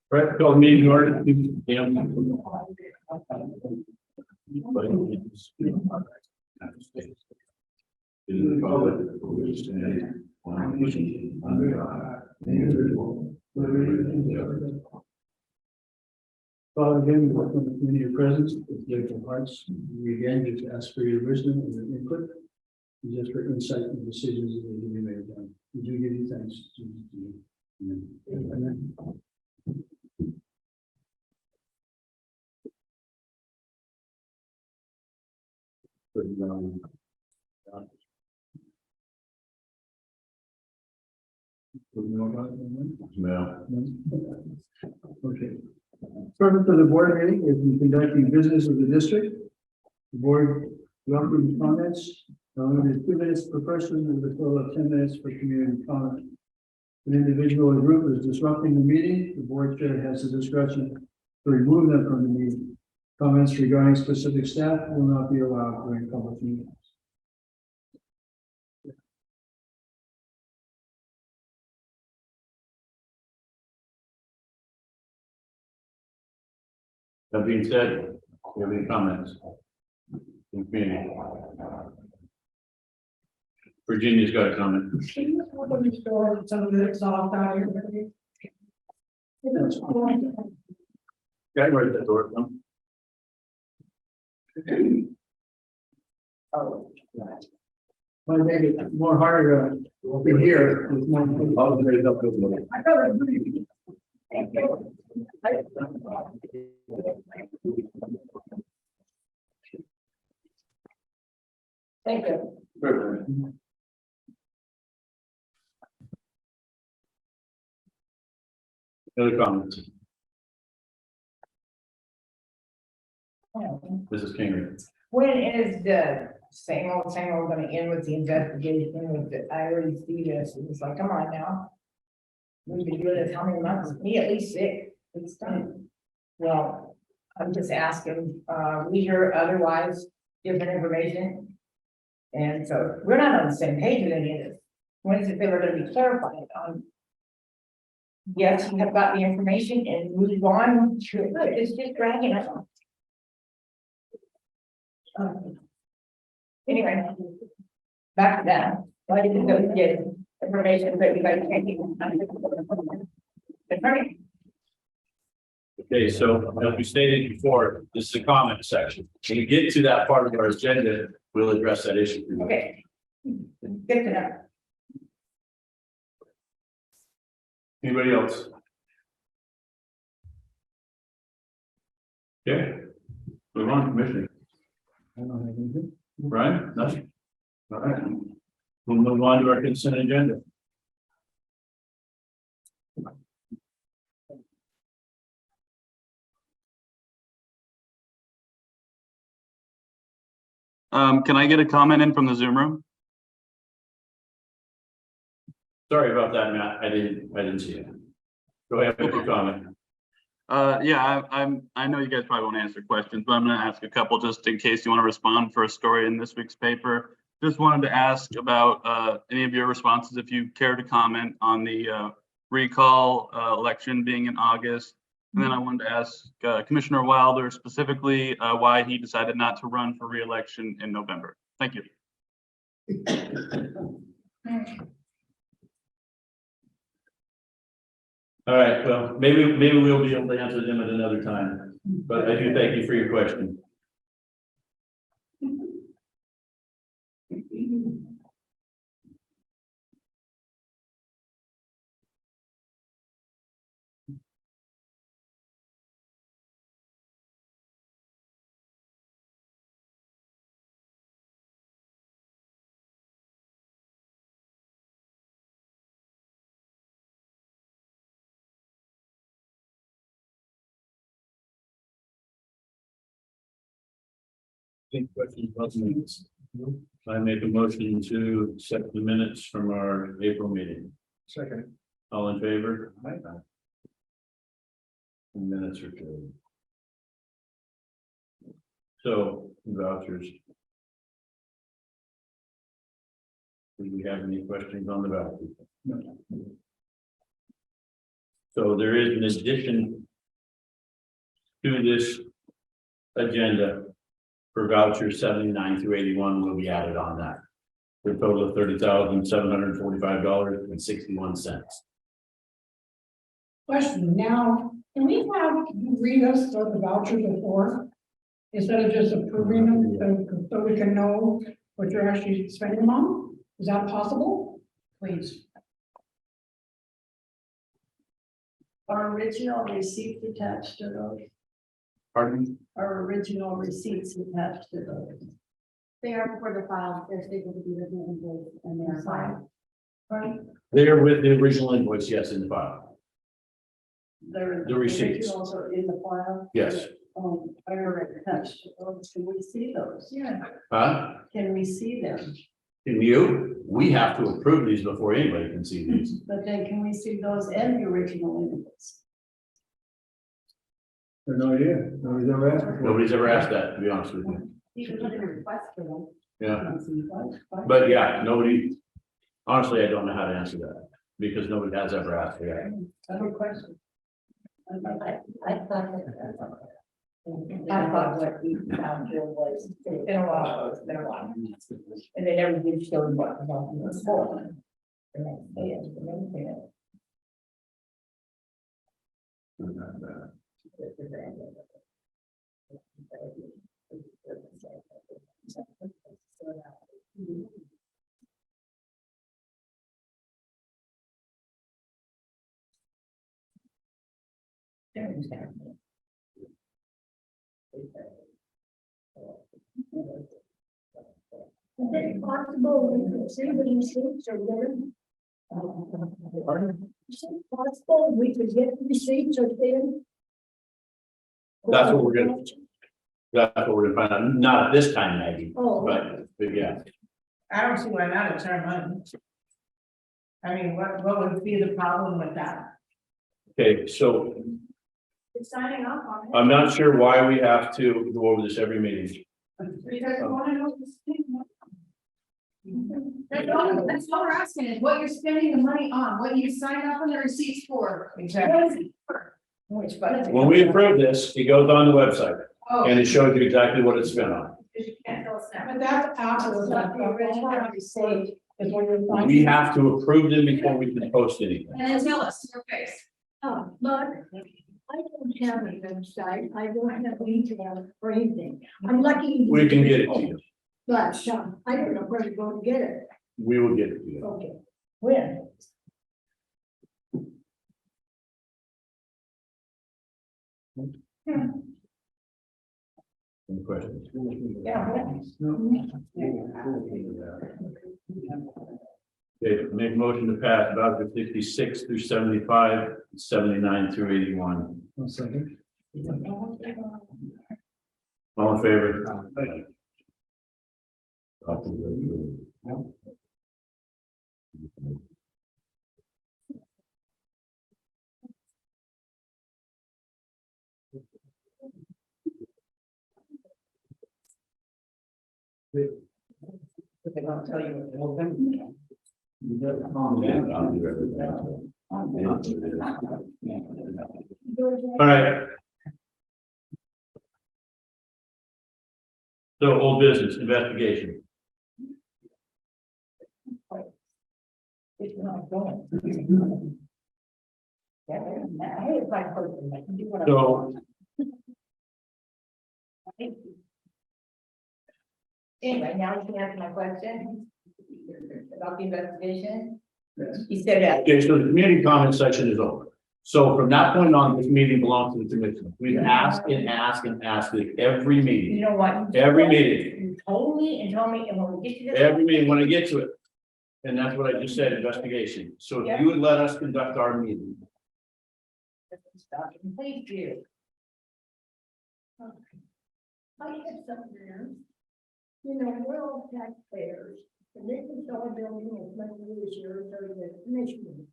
Right, call meeting in order. Father, again, we welcome the community of presence with grateful hearts. We again just ask for your wisdom and your input, and just for insight and decisions that need to be made. We do give you thanks. Amen. No. Okay. Purpose of the board meeting is in conducting business of the district. The board welcomes comments. Limited 2 minutes per person with a total of 10 minutes for community comment. An individual or group is disrupting the meeting. The board chair has the discretion to remove them from the meeting. Comments regarding specific staff will not be allowed during public meetings. That being said, do you have any comments? In community. Virginia's got a comment. Can you open the door some of the exhaust out here? Yeah, right at the door. Oh. Might make it more harder to hear. With more. I got it. Thank you. Thank you. Other comments? Mrs. King. When is the same old gonna end with the investigation with the, I already see this, and it's like, come on now. We've been doing this how many months? Me at least 6. It's done. Well, I'm just asking, we hear otherwise different information. And so we're not on the same page with any of this. When is it ever gonna be clarified on? Yes, you have got the information and move on, sure, it's just dragging on. Anyway, back to that. Why didn't those get information that you guys can't even? Okay, so as we stated before, this is a comment section. When we get to that part of our agenda, we'll address that issue. Okay. Good to know. Anybody else? Okay. Move on, Commissioner. I don't have anything. Brian? Nothing? All right. We'll move on to our consent agenda. Can I get a comment in from the Zoom room? Sorry about that, Matt. I didn't see it. Go ahead with your comment. Yeah, I know you guys probably won't answer questions, but I'm going to ask a couple just in case you want to respond for a story in this week's paper. Just wanted to ask about any of your responses, if you care to comment on the recall election being in August. And then I wanted to ask Commissioner Wilder specifically why he decided not to run for re-election in November. Thank you. All right, well, maybe we'll be able to answer them at another time, but I do thank you for your question. Any questions about the minutes? I make a motion to accept the minutes from our April meeting. Second. All in favor? Aye. The minutes are good. So vouchers. Do we have any questions on the vouchers? No. So there is an addition to this agenda for voucher 79 through 81 will be added on that. For a total of $30,745.61. Question, now, can we have you read us the vouchers before? Instead of just approving them, so we can know what you're actually spending them on? Is that possible? Please. Are original receipts attached to those? Pardon? Are original receipts attached to those? They are for the file, they're stapled to the original invoice and they're filed. Right, They are with the original invoice, yes, in the file. they're. The receipts. Originals are in the file? Yes. Are attached to those, can we see those? Yeah. Huh? Can we see them? Can you? We have to approve these before anybody can see these. But then can we see those and the original invoice? No idea. Nobody's ever asked. before. Nobody's ever asked that, to be honest with you. You can put in a request for them. Yeah, but yeah, nobody, honestly, I don't know how to answer that because nobody has ever asked for that. I have a question. I thought that. I thought what each voucher was, it's been a while, it's been a while. And they never did show what the voucher was for. And that's it, the main thing. Is it possible we could see the receipts or given? Is it possible we could get receipts or given? That's what we're gonna- That's what we're gonna find out, not at this time, Maggie, Oh, but yeah. I don't see why not, it's our money. I mean, what would be the problem with that? Okay, so it's signing off on it. I'm not sure why we have to go over this every meeting. Because you wanna know the thing. That's all we're asking is what you're spending the money on, what you signed up on the receipts for. Exactly. Which budget? When we approve this, it goes on the website Oh, and it shows you exactly what it's spent on. you can't tell us that. But that's after It's not the original receipt. is when you're finding. We have to approve them before we can post anything. And then tell us your face. Oh, but I don't have a website, I don't have email or anything. I'm lucky. We can get it to you. But I don't know where to go to get it. We will get it to you. Okay. When? Any questions? Yeah, when? Okay, make a motion to pass voucher 66 through 75, 79 through 81. 1 second. All in favor? But they don't tell you what they'll do. All right. So old business investigation. It's not going. Yeah, I hate if I person, I can do what I want. So Anyway, now you can answer my question about the investigation. Yes. You said that. okay, so the community comment section is over. So from that point on, this meeting belongs to the commission. We've asked and asked and asked it every You meeting, know what? every meeting, You told me, and when we get to this. every meeting when I get to it. And that's what I just said, investigation. So if you would let us conduct our meeting. Stop it, please do. I have something there. You know, we're all taxpayers, and this is our building as much as yours or the commission.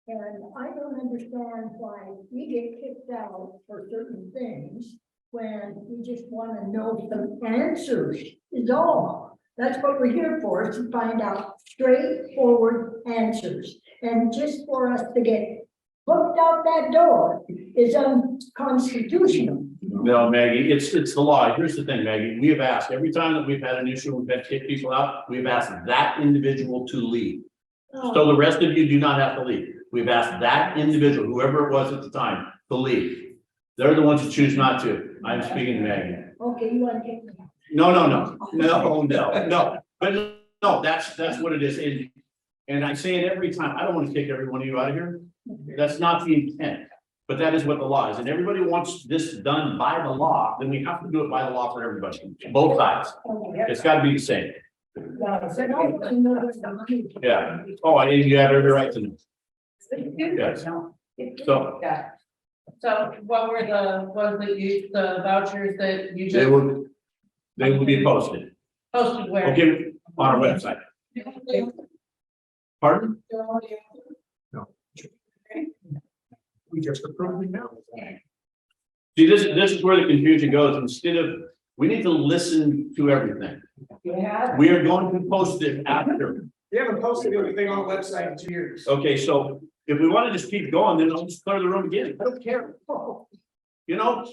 And I don't understand why we get kicked out for certain things when we just want to know some answers is all. That's what we're here for, is to find out straightforward answers. And just for us to get hooked walked out that door is unconstitutional. No, Maggie, it's the law. Here's the thing, Maggie, we have asked, every time that we've had an issue, we've had to kick people out, we've asked that individual to leave. So the rest of you do not have to leave. We've asked that individual, whoever it was at the time, to leave. They're the ones who choose not to. I'm speaking to Maggie. Okay, you want to take me? No. But no, that's what it is. And I say it every time. I don't want to kick every one of you out of here. That's not the intent. But that is what the law is. And everybody wants this done by the law, then we have to do it by the law for everybody, both sides. It's got to be the same. Yeah. Oh, I didn't, you have every right to know. Yes. So So what were the vouchers that you they just will be posted. posted where? Okay, on our website. Pardon? We just approved it now. See, this is where the confusion goes. Instead of, we need to listen to everything. Yeah. We are going to post it after. We haven't posted anything on the website in 2 years. Okay, so if we want to just keep going, then I'll just clear the room again. I don't care. You know,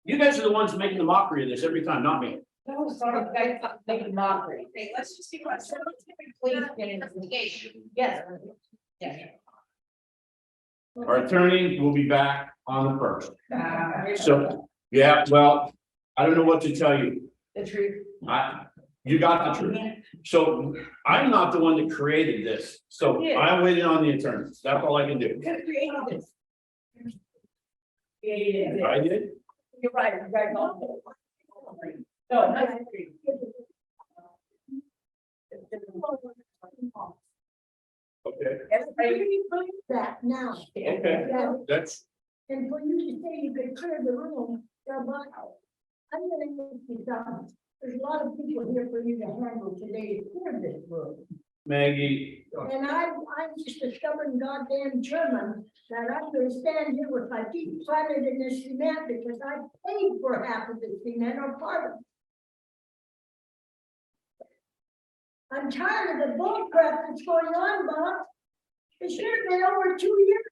you guys are the ones making the mockery of this every time, not me. No, sorry, guys, making mockery. Okay, let's just be honest. Please get an investigation. Yes. Yes. Our attorney will be back on the first. Uh, So, yeah, well, I don't know what to tell you. The truth. You got the truth. So I'm not the one that created this. So I'm waiting on the attorney. That's all I can do. Who created this? Created it. I did. You're right, you're right. No, not agree. Okay, Everybody. That now. okay, Yeah, that's, and for you to say you could clear the room, I'm gonna make you something. There's a lot of people here for you to handle today to clear this room. Maggie, And I'm just a stubborn goddamn German that I'm gonna stand here with my feet planted in this cement because I paid for half of the cement or part of it. I'm tired of the bull crap that's going on, Bob. It should have been over 2 years.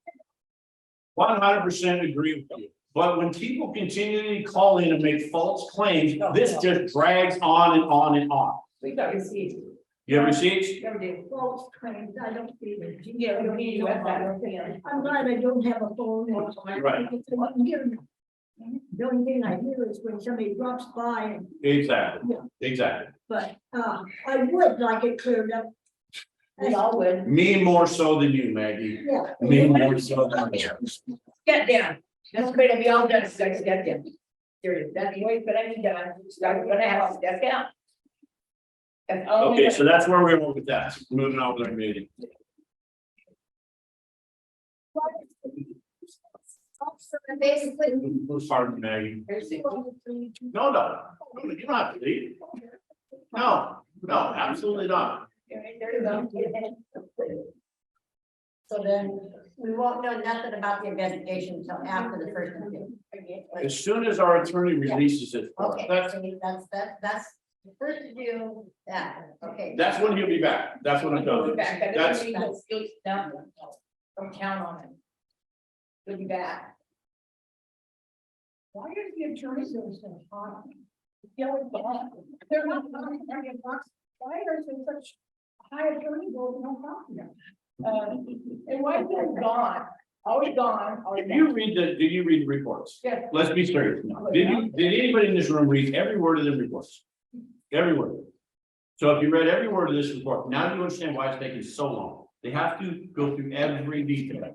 100% agree with you. But when people continually call in and make false claims, this just drags on and on and on. We got receipts. You have receipts? Never did. False claims, I don't see it. Yeah, we don't need you at that. I'm glad I don't have a phone. Right. The only thing I hear is when somebody drops by, and Exactly, Yeah. exactly. but I would like it cleared up. We all would. Me more so than you, Maggie. Yeah. Me more so than you. Get down. That's great. Be all done. Start get down. Serious. That's the way it's gonna be done. Start gonna have to step down. That's all. Okay, so that's where we are with that. Moving on with our meeting. Basically, Pardon, Maggie. No, you don't have to leave. No, absolutely not. There you go. so then we won't know nothing about the investigation until after the first interview. As soon as our attorney releases it, Okay, that's that's the first to do that, okay. when he'll be back. That's what I'm telling you. Back. That That's, doesn't mean he'll still down. Don't count on it. He'll be back. Why is the attorney so hot? Yelling back. They're not, why are they such high attorney vote no problem? And why is he gone? Always gone. Always did you read the reports? Yeah. Let's be serious now. Did anybody in this room read every word of the reports? Every word. So if you read every word of this report, now do you understand why it's taking so long? They have to go through every detail.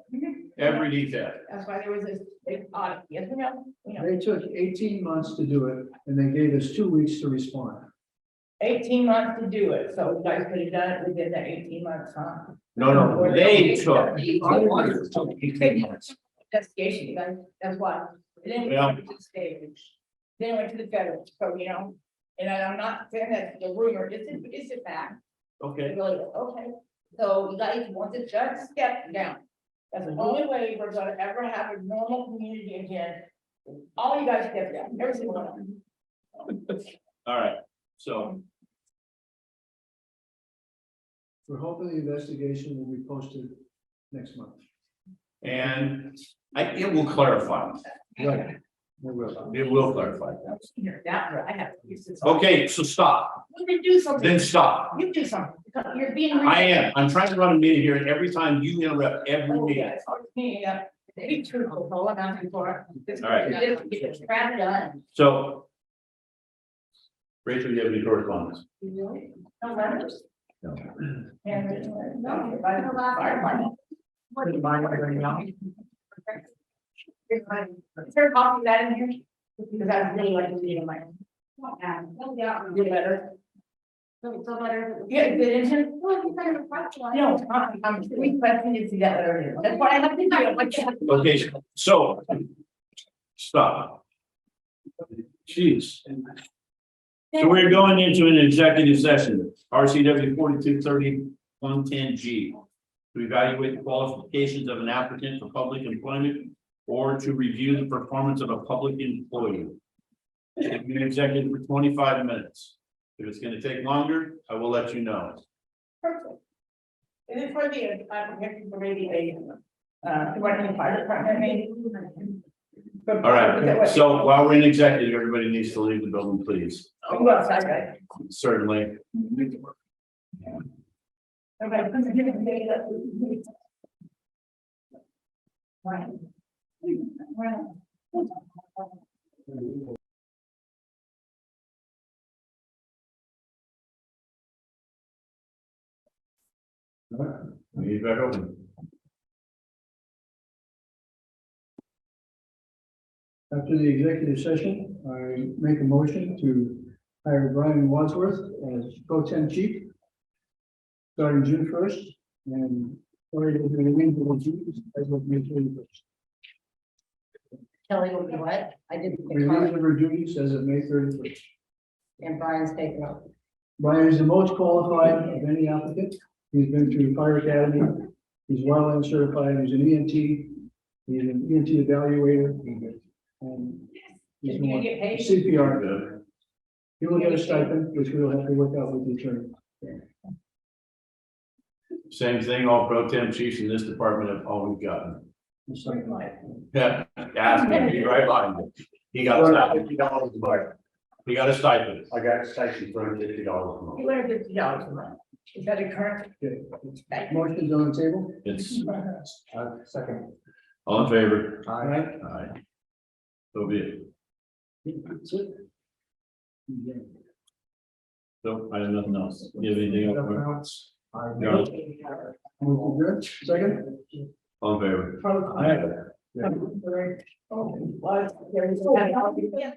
Every detail. That's why there was this big audit. Yes, we know. They took 18 months to do it, and they gave us 2 weeks to respond. 18 months to do it, so you guys could have done it within that 18 months, huh? No, they took. Auditors took 18 months. Investigation, you guys, that's why. And then we Yeah. went to the state, then went to the federal, so you know, and I'm not saying that's the rumor, it's a fact. Okay, Really, okay, so you guys, once the judge stepped down, that's the only way we're gonna ever have a normal community again. All you guys step down, every single one of them. all right, so, We're hoping the investigation will be posted next month. And it will clarify. Right. It will clarify. That, I have. to use this. Okay, so stop, You do something. then stop. You do something. You're being. I am, I'm trying to run a meeting here and every time you interrupt every meeting. Yeah. Be truthful, hold on before. All right. It's crap done. So. Rachel, do you have any correspondence? No letters? No. And, no, I don't know, fire money. What do you mind right now? Is there coffee that in here? Because I really like to read in my. Yeah, read better. Yeah, is it in here? No, I'm requesting to see that letter. That's what I have to do. Okay, so. Stop. Jeez. So we're going into an executive session, RCW 4230-110G. To evaluate the qualifications of an applicant for public employment or to review the performance of a public employee. We're in executive for 25 minutes. If it's gonna take longer, I will let you know. Perfect. Is it for the, application for maybe a fire department, maybe? All right, so while we're in executive, everybody needs to leave the building, please. Oh, you outside, right? Certainly. Okay. Right. Leave back open. After the executive session, I make a motion to hire Brian Wadsworth as pro tem chief. Starting June 1st and already will be the duties as of May 31st. Kelly will be what? I didn't. Relieved of her duties as of May 31st. And Brian's taken up. Brian is the most qualified of any applicant. He's been through fire academy. He's wildland certified. He's an EMT. He's an EMT evaluator. And he's Is he gonna get paid? CPR. He will get a stipend, which we'll have to work out with the attorney. Same thing, all pro tem chiefs in this department have always gotten. Yeah, ask him, he's right behind you. He got a stipend. He got a stipend. I got a stipend for $50 a month. $250 a month. Is that a current? Okay. Motion's on the table. It's Second. all in favor. All right. Aye. So be it. That's it. Yeah. So I have nothing else. You have anything else? No. Motion good. Second. All in favor. Aye. Oh, what?